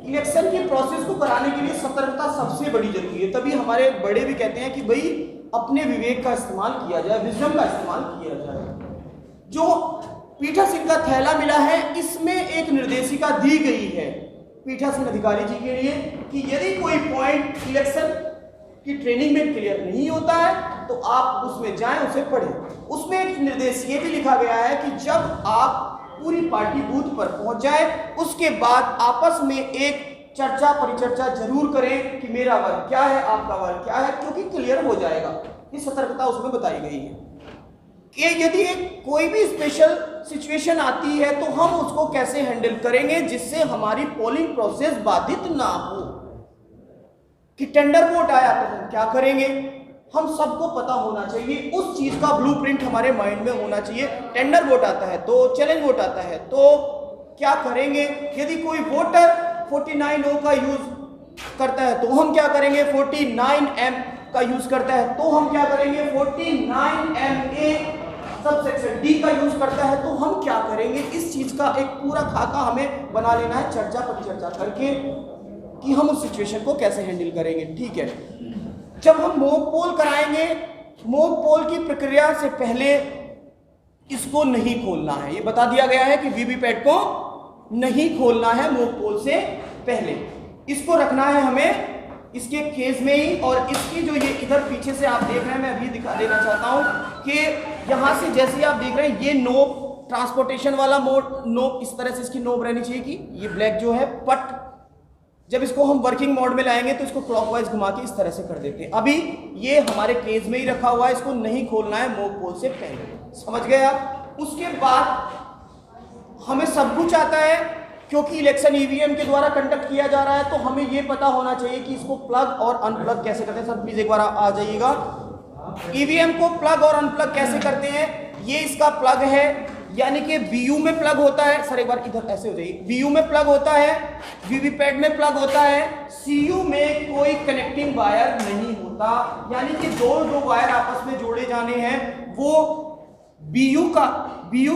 Election की process को कराने के लिए सतर्कता सबसे बड़ी जरूरी है। तभी हमारे बड़े भी कहते हैं कि भाई अपने विवेक का इस्तेमाल किया जाए, विजडम का इस्तेमाल किया जाए। जो पीठासीन का थैला मिला है इसमें एक निर्देशिका दी गई है पीठासीन अधिकारी जी के लिए कि यदि कोई पॉइंट इलेक्शन की ट्रेनिंग में क्लियर नहीं होता है तो आप उसमें जाएं, उसे पढ़ें। उसमें एक निर्देश ये भी लिखा गया है कि जब आप पूरी पार्टी बूथ पर पहुंच जाए उसके बाद आपस में एक चर्चा परिचर्चा जरूर करें कि मेरा वर्ग क्या है, आपका वर्ग क्या है, क्योंकि क्लियर हो जाएगा। ये सतर्कता उसमें बताई गई है कि यदि कोई भी स्पेशल सिचुएशन आती है तो हम उसको कैसे हैंडल करेंगे जिससे हमारी पोलिंग प्रोसेस बाधित ना हो। कि टेंडर वोट आया तो हम क्या करेंगे, हम सबको पता होना चाहिए, उस चीज का ब्लूप्रिंट हमारे माइंड में होना चाहिए। टेंडर वोट आता है तो, चैलेंज वोट आता है तो क्या करेंगे, यदि कोई वोटर 49O का यूज करता है तो हम क्या करेंगे, 49M का यूज करता है तो हम क्या करेंगे, 49MA सबसेक्शन D का यूज करता है तो हम क्या करेंगे। इस चीज का एक पूरा खाका हमें बना लेना है चर्चा परिचर्चा करके कि हम उस सिचुएशन को कैसे हैंडल करेंगे। ठीक है, जब हम मॉक पोल कराएंगे, मॉक पोल की प्रक्रिया से पहले इसको नहीं खोलना है। ये बता दिया गया है कि वीवीपैट को नहीं खोलना है मॉक पोल से पहले, इसको रखना है हमें इसके केस में ही। और इसकी जो ये इधर पीछे से आप देख रहे हैं, मैं अभी दिखा देना चाहता हूं कि यहां से जैसे आप देख रहे हैं ये नोब ट्रांसपोर्टेशन वाला मोड नोब, इस तरह से इसकी नोब रहनी चाहिए कि ये ब्लैक जो है पट, जब इसको हम वर्किंग मोड में लाएंगे तो इसको क्लॉकवाइज घुमा के इस तरह से कर देते हैं। अभी ये हमारे केस में ही रखा हुआ है, इसको नहीं खोलना है मॉक पोल से पहले, समझ गए आप। उसके बाद हमें सब कुछ आता है क्योंकि इलेक्शन ईवीएम के द्वारा कंडक्ट किया जा रहा है तो हमें ये पता होना चाहिए कि इसको प्लग और अनप्लग कैसे करते हैं। सर प्लीज एक बार आ जाइएगा। ईवीएम को प्लग और अनप्लग कैसे करते हैं, ये इसका प्लग है, यानी कि बीयू में प्लग होता है। सर एक बार इधर ऐसे हो जाइए, बीयू में प्लग होता है, वीवीपैट में प्लग होता है, सीयू में कोई कनेक्टिंग वायर नहीं होता, यानी कि दो वायर आपस में जोड़े जाने हैं। वो बीयू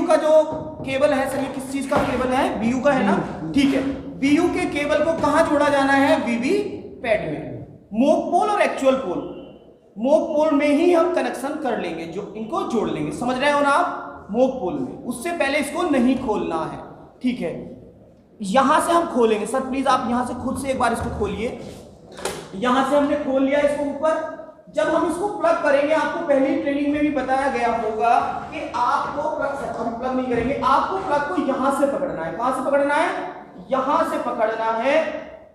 का जो केबल है, सर ये किस चीज का केबल है, बीयू का है ना, ठीक है। बीयू के केबल को कहां जोड़ा जाना है, वीवीपैट में। मॉक पोल और एक्चुअल पोल, मॉक पोल में ही हम कनेक्शन कर लेंगे, जो इनको जोड़ लेंगे, समझ रहे हो ना आप, मॉक पोल में। उससे पहले इसको नहीं खोलना है, ठीक है। यहां से हम खोलेंगे। सर प्लीज आप यहां से खुद से एक बार इसको खोलिए। यहां से हमने खोल लिया इसको ऊपर। जब हम इसको प्लग करेंगे, आपको पहली ट्रेनिंग में भी बताया गया होगा कि आपको प्लग नहीं करेंगे, आपको प्लग को यहां से पकड़ना है। कहां से पकड़ना है, यहां से पकड़ना है,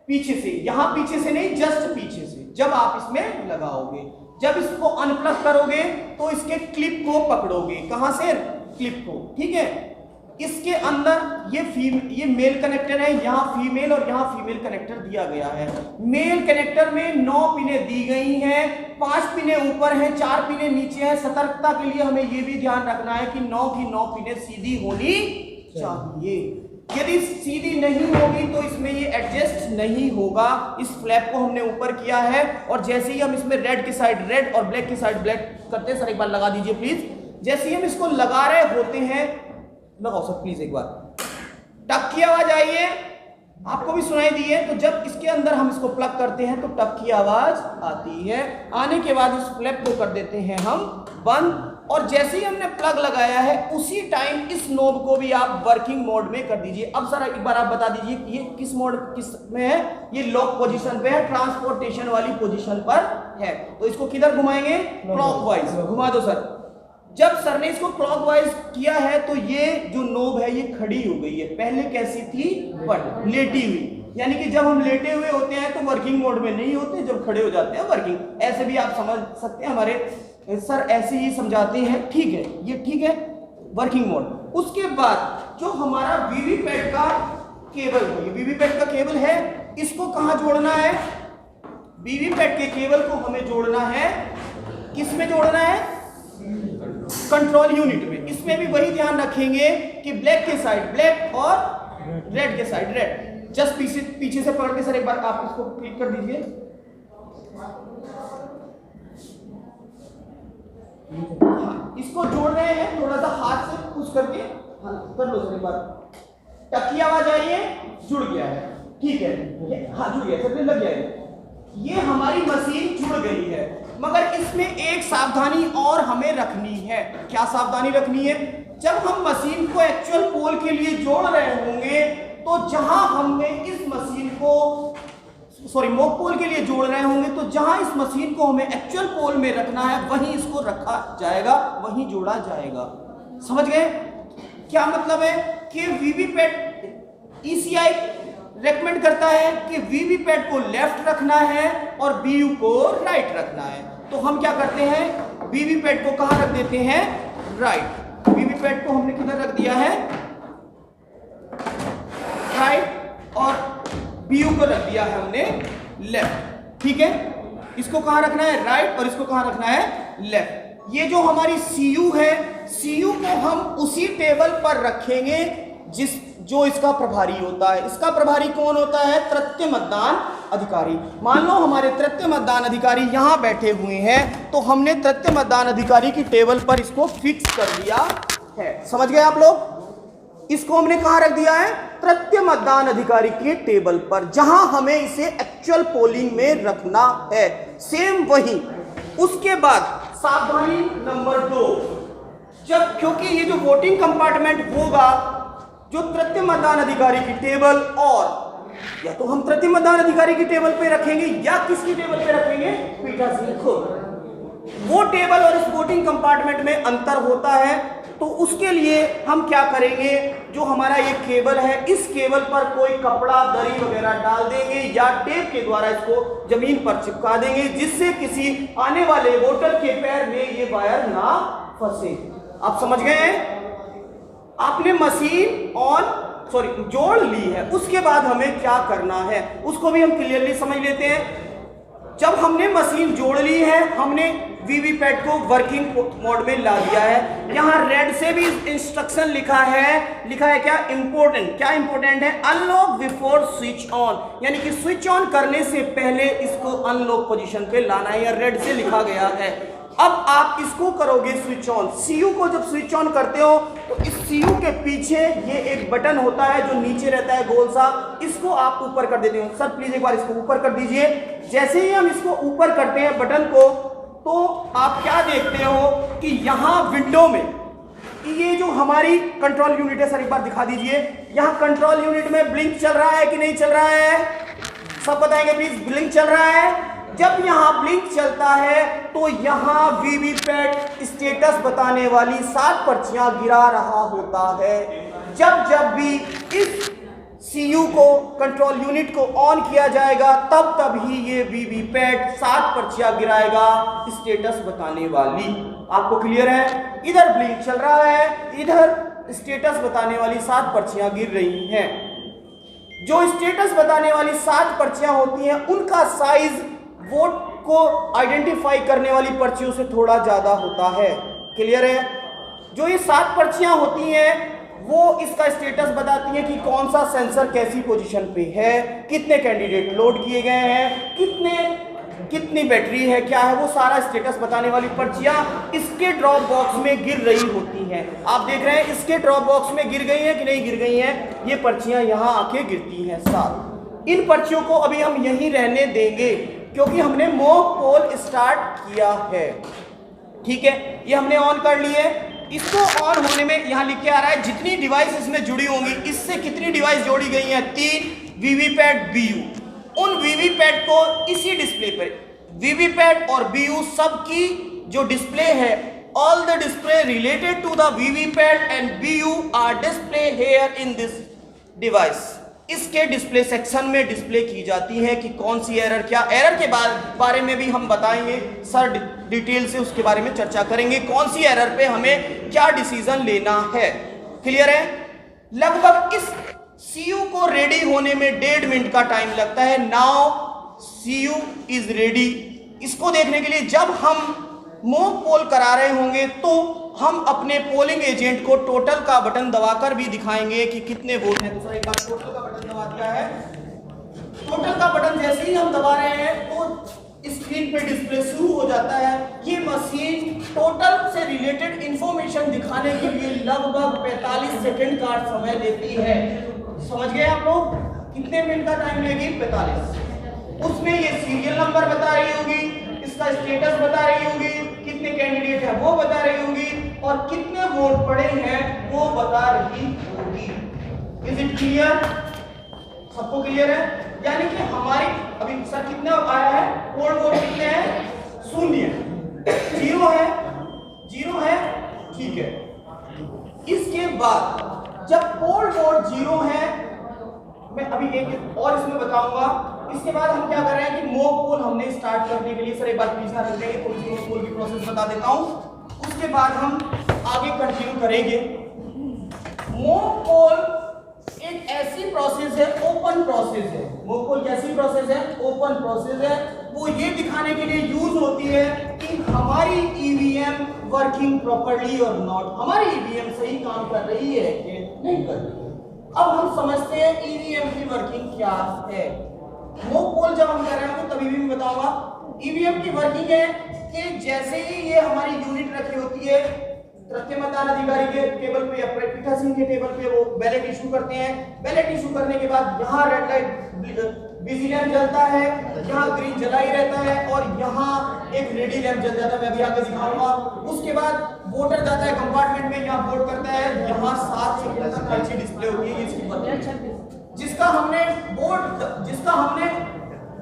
पीछे से, यहां पीछे से नहीं, जस्ट पीछे से। जब आप इसमें लगाओगे, जब इसको अनप्लग करोगे तो इसके क्लिप को पकड़ोगे, कहां से, क्लिप को, ठीक है। इसके अंदर ये मेल कनेक्टर है, यहां फीमेल और यहां फीमेल कनेक्टर दिया गया है। मेल कनेक्टर में 9 पिनें दी गई हैं, 5 पिनें ऊपर हैं, 4 पिनें नीचे हैं। सतर्कता के लिए हमें यह भी ध्यान रखना है कि 9 की 9 पिनें सीधी होनी चाहिए। यदि सीधी नहीं होगी तो इसमें ये एडजस्ट नहीं होगा। इस फ्लैप को हमने ऊपर किया है और जैसे ही हम इसमें रेड की साइड रेड और ब्लैक की साइड ब्लैक करते हैं, सर एक बार लगा दीजिए प्लीज। जैसे ही हम इसको लगा रहे होते हैं, लगाओ सर प्लीज एक बार, टक की आवाज आई है, आपको भी सुनाई दी है। तो जब इसके अंदर हम इसको प्लग करते हैं तो टक की आवाज आती है। आने के बाद इस फ्लैप को कर देते हैं हम बंद, और जैसे ही हमने प्लग लगाया है उसी टाइम इस नोब को भी आप वर्किंग मोड में कर दीजिए। अब सर एक बार आप बता दीजिए कि ये किस मोड किस में है, ये लॉक पोजीशन पे है, ट्रांसपोर्टेशन वाली पोजीशन पर है। तो इसको किधर घुमाएंगे, क्लॉकवाइज घुमा दो सर। जब सर ने इसको क्लॉकवाइज किया है तो ये जो नोब है ये खड़ी हो गई है। पहले कैसी थी, बट लेटी हुई, यानी कि जब हम लेटे हुए होते हैं तो वर्किंग मोड में नहीं होते, जब खड़े हो जाते हैं वर्किंग। ऐसे भी आप समझ सकते हैं, हमारे सर ऐसे ही समझाते हैं, ठीक है, ये ठीक है, वर्किंग मोड। उसके बाद जो हमारा वीवीपैट का केबल है, ये वीवीपैट का केबल है, इसको कहां जोड़ना है, वीवीपैट के केबल को हमें जोड़ना है, किस में जोड़ना है, कंट्रोल यूनिट में। इसमें भी वही ध्यान रखेंगे कि ब्लैक के साइड ब्लैक और रेड के साइड रेड। जस्ट पीछे से पकड़ के सर एक बार आप इसको क्लिक कर दीजिए। हाँ, इसको जोड़ रहे हैं, थोड़ा सा हाथ से पुश करके, हाँ कर लो सर एक बार, टक की आवाज आई है, जुड़ गया है। ठीक है, हाँ जुड़ गया, सब लग गया। ये हमारी मशीन जुड़ गई है, मगर इसमें एक सावधानी और हमें रखनी है। क्या सावधानी रखनी है? जब हम मशीन को एक्चुअल पोल के लिए जोड़ रहे होंगे तो जहां हमने इस मशीन को मॉक पोल के लिए जोड़ रहे होंगे तो जहां इस मशीन को हमें एक्चुअल पोल में रखना है वहीं इसको रखा जाएगा, वहीं जोड़ा जाएगा। समझ गए? क्या मतलब है कि वीवीपैट ECI रेकमेंड करता है कि वीवीपैट को लेफ्ट रखना है और BU को राइट रखना है। तो हम क्या करते हैं, वीवीपैट को कहां रख देते हैं? राइट। वीवीपैट को हमने किधर रख दिया है? राइट, और BU को रख दिया है हमने लेफ्ट। ठीक है, इसको कहां रखना है? राइट, और इसको कहां रखना है? लेफ्ट। ये जो हमारी CU है, CU को हम उसी टेबल पर रखेंगे जो इसका प्रभारी होता है। इसका प्रभारी कौन होता है? तृतीय मतदान अधिकारी। मान लो हमारे तृतीय मतदान अधिकारी यहां बैठे हुए हैं, तो हमने तृतीय मतदान अधिकारी की टेबल पर इसको फिक्स कर दिया है। समझ गए आप लोग? इसको हमने कहां रख दिया है? तृतीय मतदान अधिकारी के टेबल पर, जहां हमें इसे एक्चुअल पोलिंग में रखना है। सेम वही। उसके बाद सावधानी नंबर 2, जब क्योंकि ये जो वोटिंग कंपार्टमेंट होगा, जो तृतीय मतदान अधिकारी की टेबल, और या तो हम तृतीय मतदान अधिकारी की टेबल पे रखेंगे या किसकी टेबल पे रखेंगे? पीठासीन खुद। वो टेबल और इस वोटिंग कंपार्टमेंट में अंतर होता है, तो उसके लिए हम क्या करेंगे? जो हमारा ये केबल है, इस केबल पर कोई कपड़ा, दरी वगैरह डाल देंगे या टेप के द्वारा इसको जमीन पर चिपका देंगे, जिससे किसी आने वाले वोटर के पैर में ये वायर ना फंसे। आप समझ गए? आपने मशीन जोड़ ली है, उसके बाद हमें क्या करना है उसको भी हम क्लियरली समझ लेते हैं। जब हमने मशीन जोड़ ली है, हमने वीवीपैट को वर्किंग मोड में ला दिया है। यहाँ रेड से भी इंस्ट्रक्शन लिखा है क्या? इंपॉर्टेंट। क्या इंपॉर्टेंट है? अनलॉक बिफोर स्विच ऑन, यानी कि स्विच ऑन करने से पहले इसको अनलॉक पोजीशन पे लाना है, या रेड से लिखा गया है। अब आप इसको करोगे स्विच ऑन। CU को जब स्विच ऑन करते हो तो इस CU के पीछे ये एक बटन होता है जो नीचे रहता है गोल सा, इसको आप ऊपर कर देते हो। सर प्लीज एक बार इसको ऊपर कर दीजिए। जैसे ही हम इसको ऊपर करते हैं बटन को, तो आप क्या देखते हो कि यहाँ विंडो में ये जो हमारी कंट्रोल यूनिट है, सर एक बार दिखा दीजिए। यहाँ कंट्रोल यूनिट में ब्लिंक चल रहा है कि नहीं चल रहा है? सब बताएंगे प्लीज। ब्लिंक चल रहा है। जब यहाँ ब्लिंक चलता है तो यहाँ वीवीपैट स्टेटस बताने वाली 7 पर्चियां गिरा रहा होता है। जब भी इस CU को, कंट्रोल यूनिट को ऑन किया जाएगा, तब ही ये वीवीपैट 7 पर्चियां गिराएगा स्टेटस बताने वाली। आपको क्लियर है? इधर ब्लिंक चल रहा है, इधर स्टेटस बताने वाली 7 पर्चियां गिर रही हैं। जो स्टेटस बताने वाली 7 पर्चियां होती हैं, उनका साइज वोट को आइडेंटिफाई करने वाली पर्चियों से थोड़ा ज्यादा होता है। क्लियर है? जो ये 7 पर्चियां होती हैं वो इसका स्टेटस बताती हैं कि कौन सा सेंसर कैसी पोजीशन पे है, कितने कैंडिडेट लोड किए गए हैं, कितनी बैटरी है, क्या है, वो सारा स्टेटस बताने वाली पर्चियां इसके ड्रॉप बॉक्स में गिर रही होती हैं। आप देख रहे हैं इसके ड्रॉप बॉक्स में गिर गई हैं कि नहीं गिर गई हैं? ये पर्चियां यहां आके गिरती हैं 7। इन पर्चियों को अभी हम यहीं रहने देंगे क्योंकि हमने मॉक पोल स्टार्ट किया है। ठीक है, ये हमने ऑन कर लिए। इसको ऑन होने में यहां लिख के आ रहा है जितनी डिवाइस इसमें जुड़ी होंगी, इससे कितनी डिवाइस जोड़ी गई हैं? 3 वीवीपैट BU। उन वीवीपैट को इसी डिस्प्ले पर, वीवीपैट और BU सबकी जो डिस्प्ले है, all the display related to the VVPAT and BU are display here in this device. इसके डिस्प्ले सेक्शन में डिस्प्ले की जाती है कि कौन सी एरर, क्या एरर के बारे में भी हम बताएंगे सर, डिटेल से उसके बारे में चर्चा करेंगे, कौन सी एरर पे हमें क्या डिसीजन लेना है। क्लियर है? लगभग इस CU को रेडी होने में 1.5 मिनट का टाइम लगता है। Now CU is ready. इसको देखने के लिए जब हम मॉक पोल करा रहे होंगे तो हम अपने पोलिंग एजेंट को टोटल का बटन दबाकर भी दिखाएंगे कि कितने वोट हैं। दूसरा एक बार टोटल का बटन दबा दिया है। टोटल का बटन जैसे ही हम दबा रहे हैं तो स्क्रीन पे डिस्प्ले शुरू हो जाता है। ये मशीन टोटल से रिलेटेड इंफॉर्मेशन दिखाने के लिए लगभग 45 सेकंड का समय लेती है। समझ गए आप लोग? कितने मिनट का टाइम लेगी? 45। उसमें ये सीरियल नंबर बता रही होगी, इसका स्टेटस बता रही होगी, कितने कैंडिडेट है वो बता रही होगी, और कितने वोट पड़े हैं वो बता रही होगी। Is it clear? सबको क्लियर है? यानी कि हमारी अभी सर कितना आया है? पोल वोट कितने हैं? 0 0 है, 0 है, ठीक है। इसके बाद जब पोल वोट 0 है, मैं अभी एक और इसमें बताऊंगा। इसके बाद हम क्या कर रहे हैं कि मॉक पोल हमने स्टार्ट करने के लिए, सर एक बार पीछे रख देंगे, थोड़ी सी मॉक पोल की प्रोसेस बता देता हूं, उसके बाद हम आगे कंटिन्यू करेंगे। मॉक पोल एक ऐसी प्रोसेस है, ओपन प्रोसेस है। मॉक पोल कैसी प्रोसेस है? ओपन प्रोसेस है। वो ये दिखाने के लिए यूज होती है कि हमारी ईवीएम वर्किंग प्रॉपर्ली और नॉट, हमारी ईवीएम सही काम कर रही है कि नहीं कर रही है। अब हम समझते हैं ईवीएम की वर्किंग क्या है। मॉक पोल जब हम कर रहे हैं तो तभी भी मैं बताऊंगा। ईवीएम की वर्किंग है कि जैसे ही ये हमारी यूनिट रखी होती है, तृतीय मतदान अधिकारी के टेबल पे या पीठासीन के टेबल पे वो बैलेट इशू करते हैं। बैलेट इशू करने के बाद यहाँ रेड लाइट बिजी लैंप जलता है, यहाँ ग्रीन जला ही रहता है, और यहाँ एक रेडी लैंप जल जाता है, मैं अभी आगे दिखाऊंगा। उसके बाद वोटर जाता है कंपार्टमेंट में, यहाँ वोट करता है, यहाँ 7 सेकंड तक पर्ची डिस्प्ले होती है, इसकी वर्किंग। जिसका हमने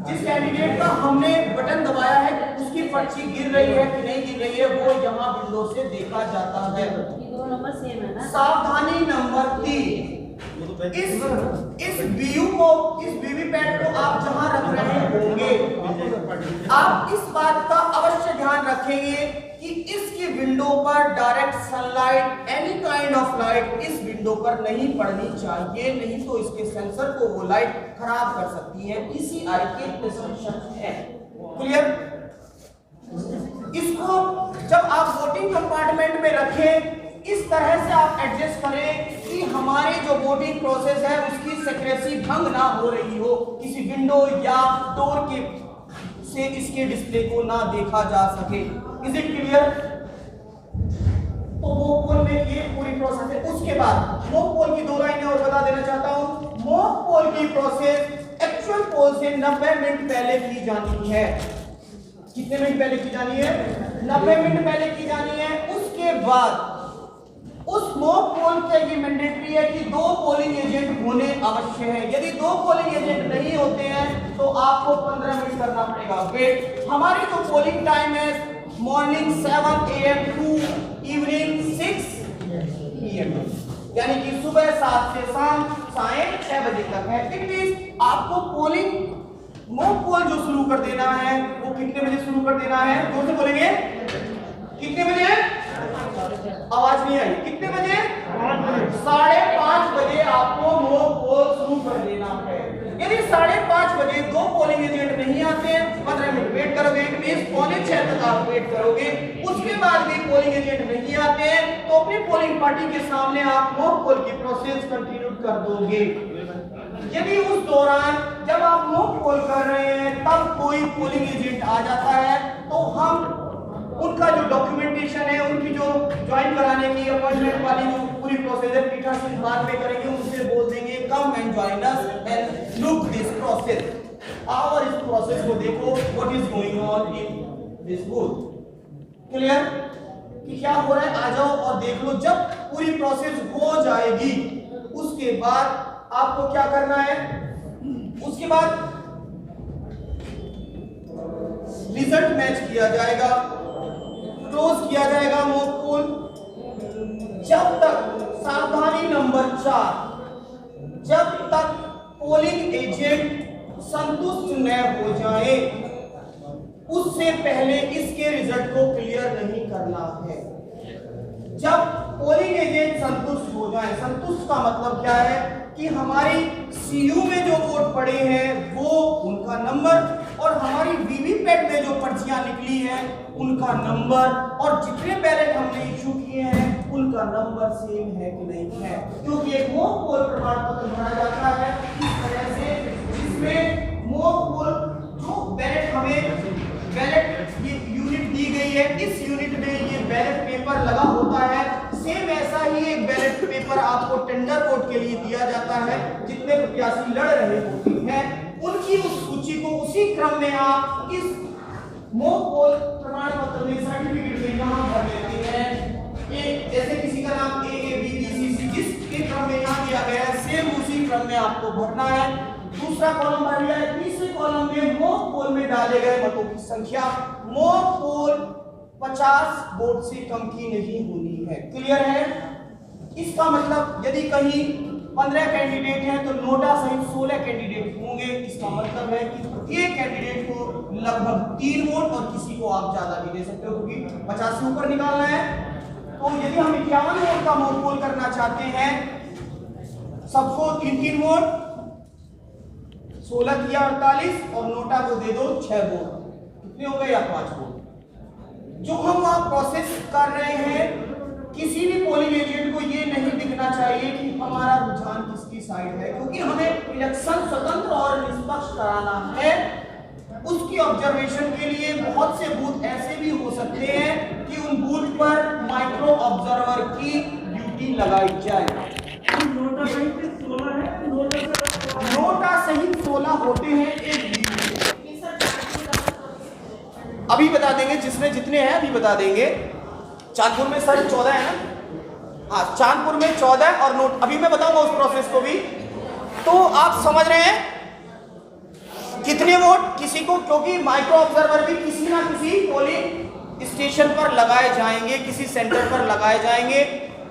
जिस कैंडिडेट का हमने बटन दबाया है उसकी पर्ची गिर रही है कि नहीं गिर रही है, वो यहाँ विंडो से देखा जाता है। दो नंबर सेम है ना? सावधानी नंबर 3, इस बीयू को, इस वीवीपैट को आप जहां रख रहे होंगे, आप इस बात का अवश्य ध्यान रखेंगे कि इसकी विंडो पर direct sunlight, any kind of light इस विंडो पर नहीं पड़नी चाहिए, नहीं तो इसके सेंसर को वो लाइट खराब कर सकती है। PCI के प्रिस्क्रिप्शन है। क्लियर? इसको जब आप वोटिंग कंपार्टमेंट में रखें, इस तरह से आप एडजस्ट करें कि हमारी जो वोटिंग प्रोसेस है उसकी सिक्रेसी भंग ना हो रही हो, किसी विंडो या डोर के से इसके डिस्प्ले को ना देखा जा सके। Is it clear? तो मॉक पोल में ये पूरी प्रोसेस है। उसके बाद मॉक पोल की 2 लाइनें और बता देना चाहता हूं। मॉक पोल की प्रोसेस एक्चुअल पोल से 90 मिनट पहले की जानी है। कितने मिनट पहले की जानी है? 90 मिनट पहले की जानी है। उसके बाद उस मॉक पोल के ये मैंडेटरी है कि 2 पोलिंग एजेंट होने आवश्यक है। यदि 2 पोलिंग एजेंट नहीं होते हैं तो आपको 15 मिनट करना पड़ेगा वेट। हमारी जो पोलिंग टाइम है morning 7 AM to evening 6 PM, यानी कि सुबह 7 से शाम साढ़े 6 बजे तक है। इट मींस आपको पोलिंग मॉक पोल जो शुरू कर देना है वो कितने बजे शुरू कर देना है? जोर से बोलेंगे, कितने बजे? आवाज नहीं आई। कितने बजे? 5:30 बजे आपको मॉक पोल शुरू कर देना है। यदि 5:30 बजे 2 पोलिंग एजेंट नहीं आते हैं, 15 मिनट वेट करोगे, मींस 5:45 तक आप वेट करोगे। उसके बाद भी पोलिंग एजेंट नहीं आते हैं तो अपनी पोलिंग पार्टी के सामने आप मॉक पोल की प्रोसेस कंटिन्यू कर दोगे। यदि उस दौरान जब आप मॉक पोल कर रहे हैं तब कोई पोलिंग एजेंट आ जाता है तो हम उनका जो डॉक्यूमेंटेशन है, उनकी जो ज्वाइन कराने की अपॉइंटमेंट वाली जो पूरी प्रोसेस है पीठासीन बाद में करेंगे, उनसे बोल देंगे come and join us and look this process. आओ और इस प्रोसेस को देखो, what is going on in this booth. Clear कि क्या हो रहा है? आ जाओ और देख लो। जब पूरी प्रोसेस हो जाएगी उसके बाद आपको क्या करना है? उसके बाद रिजल्ट मैच किया जाएगा, क्लोज किया जाएगा मॉक पोल। जब तक, सावधानी नंबर 4, जब तक पोलिंग एजेंट संतुष्ट न हो जाए उससे पहले इसके रिजल्ट को क्लियर नहीं करना है। जब पोलिंग एजेंट संतुष्ट हो जाए, संतुष्ट का मतलब क्या है कि हमारी सीयू में जो वोट पड़े हैं वो उनका नंबर, और हमारी वीवीपैट में जो पर्चियां निकली हैं उनका नंबर, और जितने बैलेट हमने इशू किए हैं उनका नंबर सेम है कि नहीं है। क्योंकि एक मॉक पोल प्रमाण पत्र बनाया जाता है इस तरह से, जिसमें मॉक पोल जो बैलेट हमें बैलेट ये यूनिट दी गई है, इस यूनिट में ये बैलेट पेपर लगा होता है, सेम ऐसा ही एक बैलेट पेपर आपको टेंडर वोट के लिए दिया जाता है। जितने प्रत्याशी लड़ रहे होते हैं उनकी उस सूची को उसी क्रम में आप इस मॉक पोल प्रमाण पत्र में सर्टिफिकेट में यहाँ भर देते हैं। एक जैसे किसी का नाम ए बी सी सी जिसके क्रम में यहाँ दिया गया है सेम उसी क्रम में आपको भरना है। दूसरा कॉलम भर लिया है। तीसरे कॉलम में मॉक पोल में डाले गए मतों की संख्या। मॉक पोल 50 वोट से कम की नहीं होनी है। क्लियर है? इसका मतलब यदि कहीं 15 कैंडिडेट हैं तो नोटा सहित 16 कैंडिडेट होंगे। इसका मतलब है कि प्रत्येक कैंडिडेट को लगभग 3 वोट और किसी को आप ज्यादा भी दे सकते हो क्योंकि 50 से ऊपर निकालना है। तो यदि हम 51 वोट का मॉक पोल करना चाहते हैं, सबको 3-3 वोट, 16 किया 48 और नोटा को दे दो 6 वोट, कितने हो गए या 5 वोट। जो हम वहां प्रोसेस कर रहे हैं, किसी भी पोलिंग एजेंट को ये नहीं दिखना चाहिए कि हमारा रुझान किसकी साइड है, क्योंकि हमें इलेक्शन स्वतंत्र और निष्पक्ष कराना है। उसकी ऑब्जर्वेशन के लिए बहुत से बूथ ऐसे भी हो सकते हैं कि उन बूथ पर माइक्रो ऑब्जर्वर की ड्यूटी लगाई जाए। नोटा सहित 16 होते हैं एक अभी बता देंगे, जिसने जितने हैं अभी बता देंगे। चांदपुर में सर 14 है ना? हाँ, चांदपुर में 14 और नोट अभी मैं बताऊंगा उस प्रोसेस को भी। तो आप समझ रहे हैं कितने वोट किसी को, क्योंकि माइक्रो ऑब्जर्वर भी किसी ना किसी पोलिंग स्टेशन पर लगाए जाएंगे, किसी सेंटर पर लगाए जाएंगे।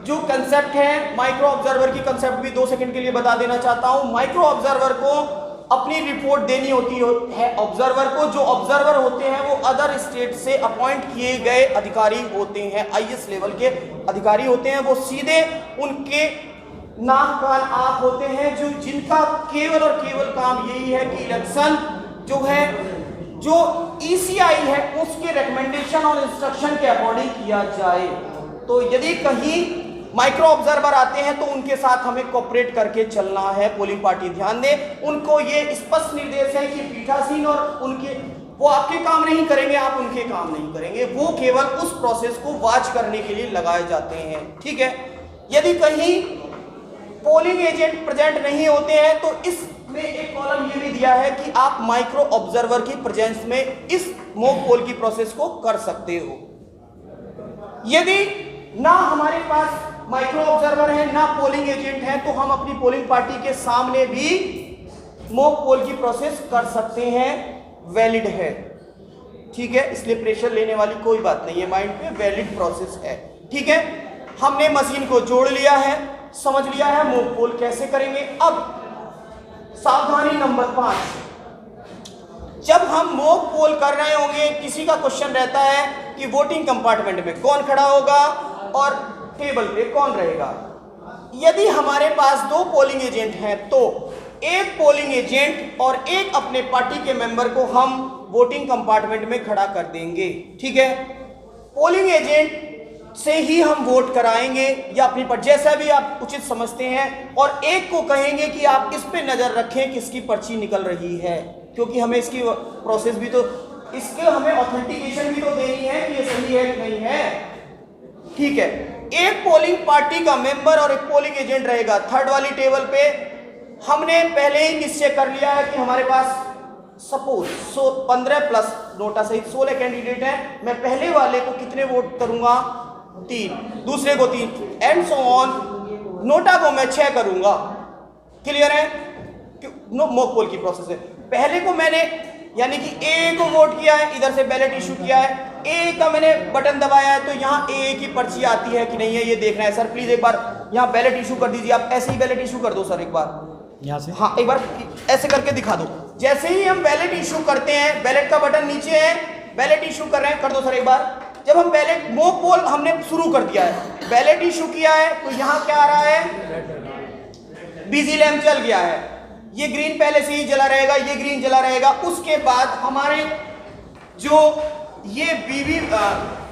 जो कंसेप्ट है माइक्रो ऑब्जर्वर की कंसेप्ट भी 2 सेकंड के लिए बता देना चाहता हूं। माइक्रो ऑब्जर्वर को अपनी रिपोर्ट देनी होती है ऑब्जर्वर को। जो ऑब्जर्वर होते हैं वो अदर स्टेट से अपॉइंट किए गए अधिकारी होते हैं, आईएएस लेवल के अधिकारी होते हैं। वो सीधे उनके नाक कान आंख होते हैं, जो जिनका केवल और केवल काम यही है कि इलेक्शन जो है, जो ईसीआई है उसके रिकमेंडेशन और इंस्ट्रक्शन के अकॉर्डिंग किया जाए। तो यदि कहीं माइक्रो ऑब्जर्वर आते हैं तो उनके साथ हमें कोऑपरेट करके चलना है। पोलिंग पार्टी ध्यान दें, उनको ये स्पष्ट निर्देश है कि पीठासीन और उनके वो आपके काम नहीं करेंगे, आप उनके काम नहीं करेंगे। वो केवल उस प्रोसेस को वॉच करने के लिए लगाए जाते हैं। ठीक है? यदि कहीं पोलिंग एजेंट प्रेजेंट नहीं होते हैं तो इसमें एक कॉलम ये भी दिया है कि आप माइक्रो ऑब्जर्वर की प्रेजेंस में इस मॉक पोल की प्रोसेस को कर सकते हो। यदि ना हमारे पास माइक्रो ऑब्जर्वर है ना पोलिंग एजेंट है तो हम अपनी पोलिंग पार्टी के सामने भी मॉक पोल की प्रोसेस कर सकते हैं, वैलिड है। ठीक है? इसलिए प्रेशर लेने वाली कोई बात नहीं है, माइंड पे वैलिड प्रोसेस है। ठीक है? हमने मशीन को जोड़ लिया है, समझ लिया है मॉक पोल कैसे करेंगे। अब सावधानी नंबर 5, जब हम मॉक पोल कर रहे होंगे किसी का क्वेश्चन रहता है कि वोटिंग कंपार्टमेंट में कौन खड़ा होगा और टेबल पे कौन रहेगा। यदि हमारे पास 2 पोलिंग एजेंट हैं तो एक पोलिंग एजेंट और एक अपने पार्टी के मेंबर को हम वोटिंग कंपार्टमेंट में खड़ा कर देंगे। ठीक है? पोलिंग एजेंट से ही हम वोट कराएंगे या अपनी पर जैसा भी आप उचित समझते हैं, और एक को कहेंगे कि आप इस पे नजर रखें किसकी पर्ची निकल रही है, क्योंकि हमें इसकी प्रोसेस भी तो, इसके हमें ऑथेंटिकेशन भी तो देनी है कि ये सही है कि नहीं है। ठीक है? एक पोलिंग पार्टी का मेंबर और एक पोलिंग एजेंट रहेगा। थर्ड वाली टेबल पे हमने पहले ही निश्चय कर लिया है कि हमारे पास सपोज 15 प्लस नोटा सहित 16 कैंडिडेट हैं। मैं पहले वाले को कितने वोट करूंगा? 3, दूसरे को 3 एंड सो ऑन। नोटा को मैं 6 करूंगा। क्लियर है? मॉक पोल की प्रोसेस है। पहले को मैंने यानी कि ए को वोट किया है, इधर से बैलेट इशू किया है, ए का मैंने बटन दबाया है तो यहाँ ए की पर्ची आती है कि नहीं है ये देखना है। सर प्लीज एक बार यहाँ बैलेट इशू कर दीजिए। आप ऐसे ही बैलेट इशू कर दो सर एक बार यहाँ से। हाँ, एक बार ऐसे करके दिखा दो। जैसे ही हम बैलेट इशू करते हैं, बैलेट का बटन नीचे है, बैलेट इशू कर रहे हैं, कर दो सर एक बार। जब हम बैलेट मॉक पोल हमने शुरू कर दिया है, बैलेट इशू किया है तो यहाँ क्या आ रहा है? बिजी लैंप जल गया है। ये ग्रीन पहले से ही जला रहेगा, ये ग्रीन जला रहेगा। उसके बाद हमारे जो ये बीबी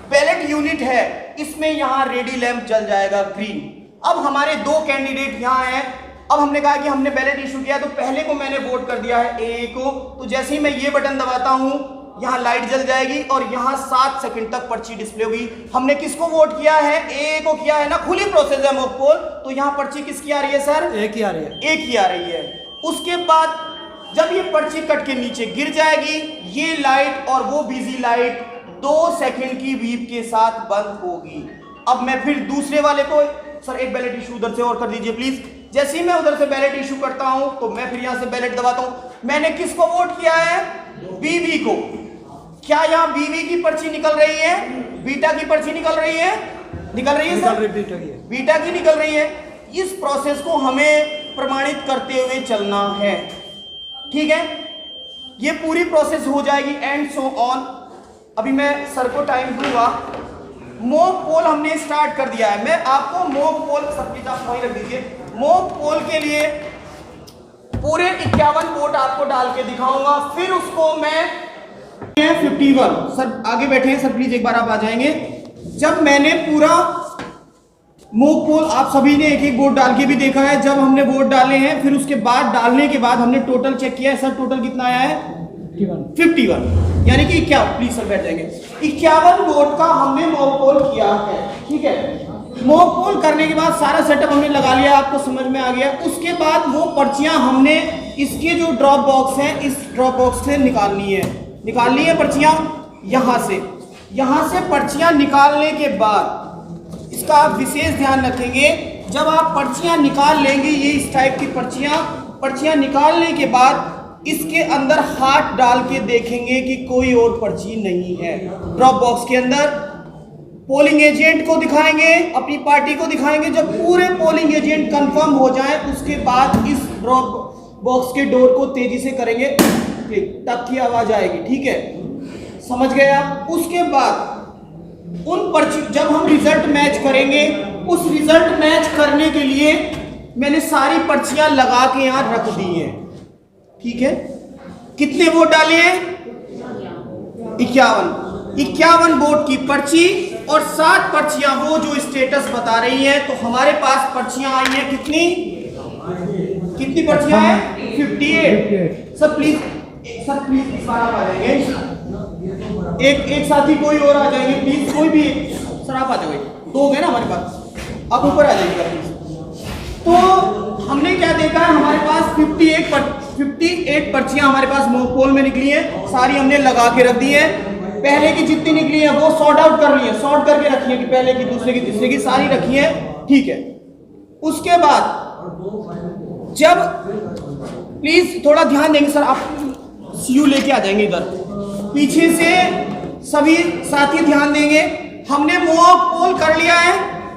बैलेट यूनिट है इसमें यहाँ रेडी लैंप जल जाएगा ग्रीन। अब हमारे 2 कैंडिडेट यहाँ हैं। अब हमने कहा कि हमने बैलेट इशू किया तो पहले को मैंने वोट कर दिया है ए को, तो जैसे ही मैं ये बटन दबाता हूँ यहाँ लाइट जल जाएगी और यहाँ 7 सेकंड तक पर्ची डिस्प्ले होगी। हमने किसको वोट किया है? ए को किया है ना, खुली प्रोसेस है मॉक पोल, तो यहाँ पर्ची किसकी आ रही है सर? एक ही आ रही है, एक ही आ रही है। उसके बाद जब ये पर्ची कट के नीचे गिर जाएगी, ये लाइट और वो बिजी लाइट 2 सेकंड की बीप के साथ बंद होगी। अब मैं फिर दूसरे वाले को, सर एक बैलेट इशू उधर से और कर दीजिए प्लीज। जैसे ही मैं उधर से बैलेट इशू करता हूं तो मैं फिर यहां से बैलेट दबाता हूं। मैंने किसको वोट किया है? बीवी को। क्या यहां बीवी की पर्ची निकल रही है? बीटा की पर्ची निकल रही है? निकल रही है सर? बीटा की निकल रही है। इस प्रोसेस को हमें प्रमाणित करते हुए चलना है, ठीक है? ये पूरी प्रोसेस हो जाएगी एंड सो ऑन। अभी मैं सर को टाइम दूंगा। मॉक पोल हमने स्टार्ट कर दिया है। मैं आपको मॉक पोल, सब चीज आप वहीं रख दीजिए। मॉक पोल के लिए पूरे 51 वोट आपको डाल के दिखाऊंगा, फिर उसको मैं 51, सर आगे बैठे हैं सर, प्लीज एक बार आप आ जाएंगे। जब मैंने पूरा मॉक पोल, आप सभी ने एक एक वोट डाल के भी देखा है, जब हमने वोट डाले हैं फिर उसके बाद डालने के बाद हमने टोटल चेक किया है। सर टोटल कितना आया है? 51, यानी कि 51, प्लीज सर बैठ जाएंगे। 51 वोट का हमने मॉक पोल किया है, ठीक है? मॉक पोल करने के बाद सारा सेटअप हमने लगा लिया, आपको समझ में आ गया। उसके बाद वो पर्चियां हमने इसके जो ड्रॉप बॉक्स है, इस ड्रॉप बॉक्स से निकालनी है पर्चियां। यहां से पर्चियां निकालने के बाद इसका आप विशेष ध्यान रखेंगे, जब आप पर्चियां निकाल लेंगे, ये इस टाइप की पर्चियां निकालने के बाद इसके अंदर हाथ डाल के देखेंगे कि कोई और पर्ची नहीं है ड्रॉप बॉक्स के अंदर। पोलिंग एजेंट को दिखाएंगे, अपनी पार्टी को दिखाएंगे। जब पूरे पोलिंग एजेंट कंफर्म हो जाए उसके बाद इस ड्रॉप बॉक्स के डोर को तेजी से करेंगे, टक की आवाज आएगी, ठीक है? समझ गए आप? उसके बाद उन पर्ची, जब हम रिजल्ट मैच करेंगे, उस रिजल्ट मैच करने के लिए मैंने सारी पर्चियां लगा के यहां रख दी हैं, ठीक है? कितने वोट डाले हैं? 51 वोट की पर्ची और 7 पर्चियां वो जो स्टेटस बता रही हैं। तो हमारे पास पर्चियां आई हैं कितनी पर्चियां हैं? 58। सर प्लीज इस बार आप आ जाएंगे। एक साथी कोई और आ जाएंगे प्लीज, कोई भी सर आप आ जाओगे, 2 हो गए ना हमारे पास, आप ऊपर आ जाइएगा प्लीज। तो हमने क्या देखा है, हमारे पास 58 पर्चियां हमारे पास मॉक पोल में निकली हैं, सारी हमने लगा के रख दी है। पहले की जितनी निकली है वो सॉर्ट आउट कर ली है, सॉर्ट करके रखी है कि पहले की, दूसरे की, तीसरे की, सारी रखी है, ठीक है? उसके बाद जब, प्लीज थोड़ा ध्यान देंगे सर, आप सीयू लेके आ जाएंगे इधर, पीछे से सभी साथी ध्यान देंगे। हमने मॉक पोल कर लिया है,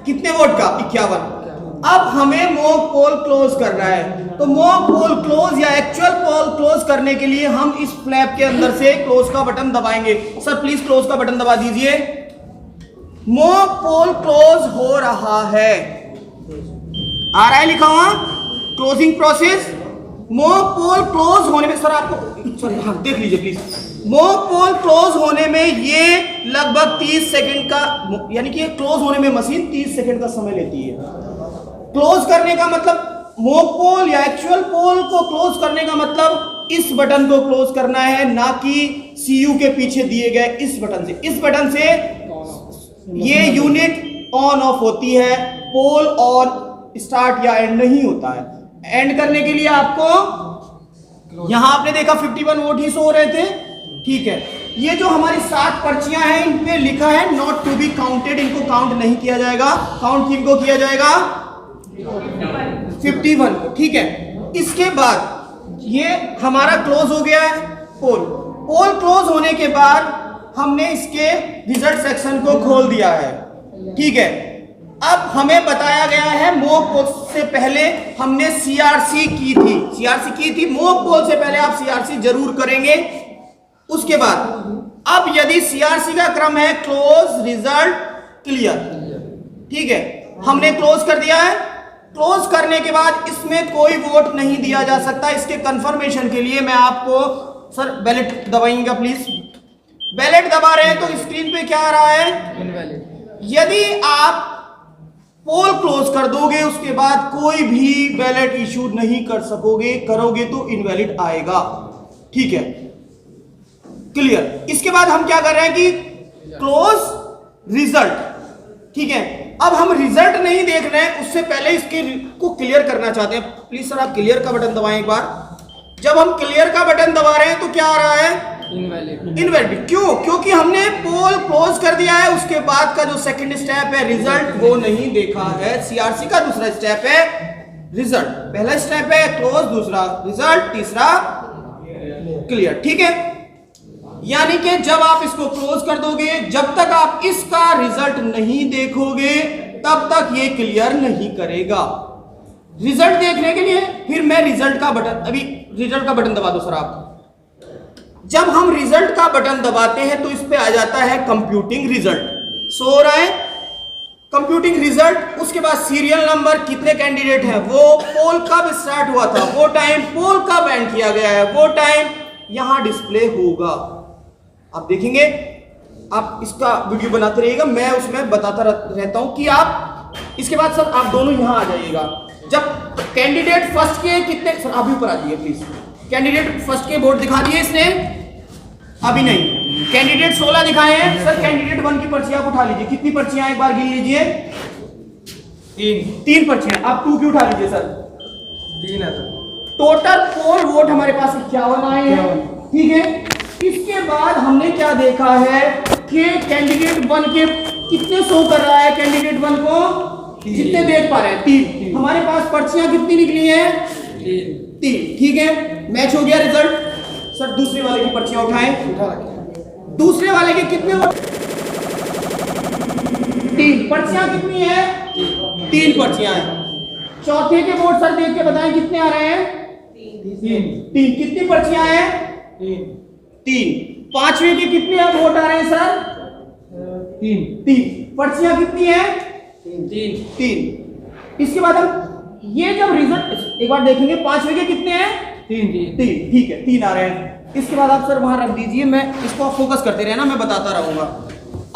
कितने वोट का? 51। अब हमें मॉक पोल क्लोज करना है। तो मॉक पोल क्लोज या एक्चुअल पोल क्लोज करने के लिए हम इस फ्लैप के अंदर से क्लोज का बटन दबाएंगे। सर प्लीज क्लोज का बटन दबा दीजिए। मॉक पोल क्लोज हो रहा है, आ रहा है लिखा हुआ closing process. Mock poll close होने में, सर आपको हाँ देख लीजिए प्लीज, मॉक पोल क्लोज होने में ये लगभग 30 सेकंड का, यानी कि क्लोज होने में मशीन 30 सेकंड का समय लेती है। क्लोज करने का मतलब, मॉक पोल या एक्चुअल पोल को क्लोज करने का मतलब इस बटन को क्लोज करना है, ना कि सीयू के पीछे दिए गए इस बटन से। इस बटन से ये यूनिट ऑन ऑफ होती है, पोल ऑन स्टार्ट या एंड नहीं होता है। एंड करने के लिए आपको, यहां आपने देखा 51 वोट ही शो हो रहे थे, ठीक है? ये जो हमारी 7 पर्चियां हैं, इन पे लिखा है नॉट टू बी काउंटेड, इनको काउंट नहीं किया जाएगा। काउंट किनको किया जाएगा? 51 को, ठीक है? इसके बाद ये हमारा क्लोज हो गया है पोल क्लोज होने के बाद हमने इसके रिजल्ट सेक्शन को खोल दिया है, ठीक है? अब हमें बताया गया है मॉक पोल से पहले हमने सीआरसी की थी। मॉक पोल से पहले आप सीआरसी जरूर करेंगे। उसके बाद अब यदि सीआरसी का क्रम है क्लोज रिजल्ट क्लियर, ठीक है? हमने क्लोज कर दिया है। क्लोज करने के बाद इसमें कोई वोट नहीं दिया जा सकता। इसके कंफर्मेशन के लिए मैं आपको, सर बैलेट दबाइएगा प्लीज। बैलेट दबा रहे हैं तो स्क्रीन पे क्या आ रहा है? इनवैलिड। यदि आप पोल क्लोज कर दोगे उसके बाद कोई भी बैलेट इशू नहीं कर सकोगे, करोगे तो इनवैलिड आएगा, ठीक है? क्लियर। इसके बाद हम क्या कर रहे हैं कि क्लोज रिजल्ट, ठीक है। अब हम रिजल्ट नहीं देख रहे हैं, उससे पहले इसके को क्लियर करना चाहते हैं। प्लीज सर आप क्लियर का बटन दबाएं एक बार। जब हम क्लियर का बटन दबा रहे हैं तो क्या आ रहा है? इनवैलिड। क्यों? क्योंकि हमने पोल क्लोज कर दिया है, उसके बाद का जो सेकंड स्टेप है रिजल्ट वो नहीं देखा है। सीआरसी का दूसरा स्टेप है रिजल्ट, पहला स्टेप है क्लोज, दूसरा रिजल्ट, तीसरा क्लियर, ठीक है। यानी कि जब आप इसको क्लोज कर दोगे, जब तक आप इसका रिजल्ट नहीं देखोगे तब तक ये क्लियर नहीं करेगा। रिजल्ट देखने के लिए फिर मैं रिजल्ट का बटन, अभी रिजल्ट का बटन दबा दो सर आप। जब हम रिजल्ट का बटन दबाते हैं तो इस पे आ जाता है कंप्यूटिंग रिजल्ट, शो हो रहा है कंप्यूटिंग रिजल्ट। उसके बाद सीरियल नंबर, कितने कैंडिडेट हैं, वो पोल कब स्टार्ट हुआ था, वो टाइम, पोल कब एंड किया गया है, वो टाइम यहां डिस्प्ले होगा। आप देखेंगे, आप इसका वीडियो बनाते रहिएगा, मैं उसमें बताता रहता हूं कि आप। इसके बाद सर आप दोनों यहां आ जाइएगा। जब कैंडिडेट फर्स्ट के कितने, सर आप भी ऊपर आ जाइए प्लीज। कैंडिडेट फर्स्ट के बोर्ड दिखा दिए इसने, अभी नहीं। कैंडिडेट 16 दिखाए हैं सर। कैंडिडेट 1 की पर्ची आप उठा लीजिए। कितनी पर्चियां एक बार गिन लीजिए? 3 पर्चियां। आप 2 की उठा लीजिए सर। 3 है सर। टोटल पोल वोट हमारे पास 51 आए हैं, ठीक है। इसके बाद हमने क्या देखा है कि कैंडिडेट 1 के कितने शो कर रहा है, कैंडिडेट 1 को जितने देख पा रहे हैं 3। हमारे पास पर्चियां कितनी निकली हैं? 3, ठीक है। मैच हो गया रिजल्ट। सर दूसरे वाले की पर्चियां उठाएं। दूसरे वाले के कितने वोट? 3 पर्चियां कितनी है? 3 पर्चियां हैं। चौथे के वोट सर देख के बताएं कितने आ रहे हैं? 3। कितनी पर्चियां हैं? 3। पांचवे के कितने वोट आ रहे हैं सर? 3। पर्चियां कितनी है? 3। इसके बाद हम ये जब रिजल्ट एक बार देखेंगे, पांचवे के कितने हैं? 3, ठीक है, 3 आ रहे हैं। इसके बाद आप सर वहां रख दीजिए, मैं इसको फोकस करते रहना, मैं बताता रहूंगा।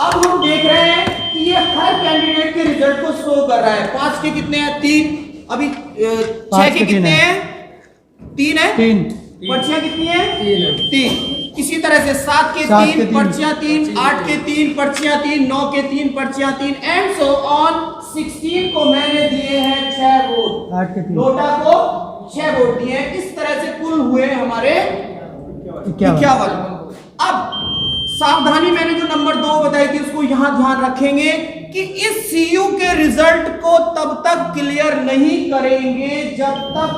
अब हम देख रहे हैं कि ये हर कैंडिडेट के रिजल्ट को शो कर रहा है। 5 के कितने हैं? 3। अभी 6 के कितने हैं? 3 है। 3। पर्चियां कितनी है? 3। इसी तरह से 7 के 3 पर्चियां 3, 8 के 3 पर्चियां 3, 9 के 3 पर्चियां 3 एंड सो ऑन। 16 को मैंने दिए हैं 6 वोट, 8 के 3 नोटा को 6 वोट दिए। इस तरह से कुल हुए हमारे 51। अब सावधानी, मैंने जो नंबर 2 बताई थी उसको यहां ध्यान रखेंगे कि इस सीयू के रिजल्ट को तब तक क्लियर नहीं करेंगे जब तक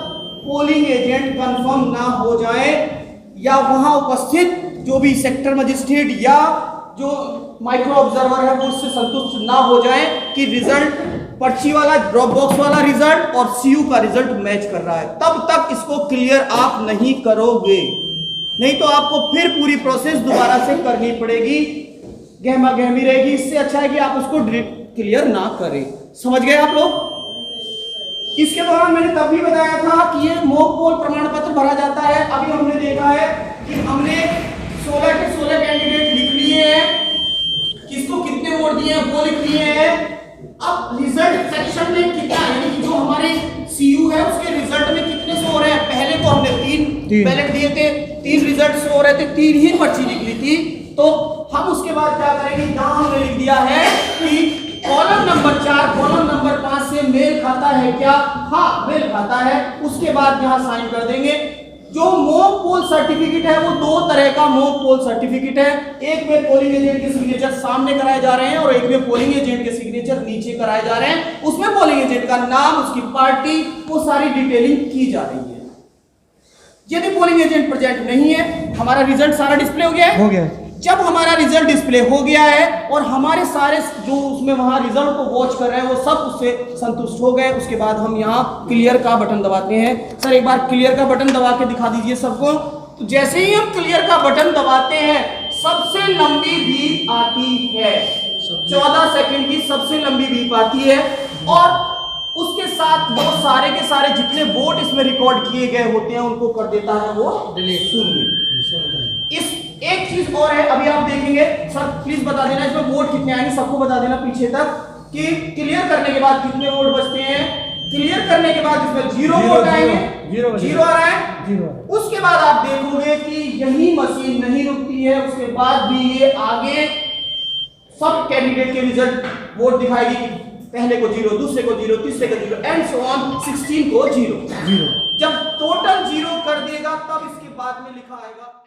पोलिंग एजेंट कंफर्म ना हो जाए या वहां उपस्थित जो भी सेक्टर मजिस्ट्रेट या जो माइक्रो ऑब्जर्वर है वो उससे संतुष्ट ना हो जाए कि रिजल्ट, पर्ची वाला, ड्रॉप बॉक्स वाला रिजल्ट और सीयू का रिजल्ट मैच कर रहा है। तब तक इसको क्लियर आप नहीं करोगे, नहीं तो आपको फिर पूरी प्रोसेस दोबारा से करनी पड़ेगी, गहमा गहमी रहेगी। इससे अच्छा है कि आप उसको क्लियर ना करें। समझ गए आप लोग? इसके दौरान मैंने तब भी बताया था कि ये मॉक पोल प्रमाण पत्र भरा जाता है। अभी हमने देखा है कि हमने 16 के 16 कैंडिडेट लिख लिए हैं, किसको कितने वोट दिए हैं वो लिख लिए हैं। अब रिजल्ट सेक्शन में कितना, यानी कि जो हमारे सीयू है उसके रिजल्ट में कितने शो हो रहे हैं। पहले तो हमने 3 बैलेट दिए थे, 3 रिजल्ट शो हो रहे थे, 3 ही पर्ची निकली थी। तो हम उसके बाद क्या करेंगे, यहां हमने लिख दिया है कि कॉलम नंबर 4 कॉलम नंबर 5 से मेल खाता है क्या? हाँ मेल खाता है। उसके बाद यहां साइन कर देंगे। जो मॉक पोल सर्टिफिकेट है वो 2 तरह का मॉक पोल सर्टिफिकेट है। एक में पोलिंग एजेंट के सिग्नेचर सामने कराए जा रहे हैं और एक में पोलिंग एजेंट के सिग्नेचर नीचे कराए जा रहे हैं। उसमें पोलिंग एजेंट का नाम, उसकी पार्टी, वो सारी डिटेलिंग की जा रही है। यदि पोलिंग एजेंट प्रेजेंट नहीं है, हमारा रिजल्ट सारा डिस्प्ले हो गया है। जब हमारा रिजल्ट डिस्प्ले हो गया है और हमारे सारे जो उसमें वहां रिजल्ट को वॉच कर रहे हैं वो सब उससे संतुष्ट हो गए, उसके बाद हम यहाँ क्लियर का बटन दबाते हैं। सर एक बार क्लियर का बटन दबा के दिखा दीजिए सबको। तो जैसे ही हम क्लियर का बटन दबाते हैं सबसे लंबी बीप आती है, 14 सेकंड की सबसे लंबी बीप आती है और उसके साथ वो सारे के सारे जितने वोट इसमें रिकॉर्ड किए गए होते हैं उनको कर देता है वो शून्य। इस एक चीज और है, अभी आप देखेंगे सर प्लीज बता देना इसमें वोट कितने आएंगे, सबको बता देना पीछे तक कि क्लियर करने के बाद कितने वोट बचते हैं। क्लियर करने के बाद इसमें 0 वोट आएंगे, 0 आ रहा है। उसके बाद आप देखोगे कि यही मशीन नहीं रुकती है, उसके बाद भी ये आगे सब कैंडिडेट के रिजल्ट वोट दिखाएगी कि पहले को 0, दूसरे को 0, तीसरे को 0 एंड सो ऑन 16 को 0। जब टोटल 0 कर देगा तब इसके बाद में लिखा आएगा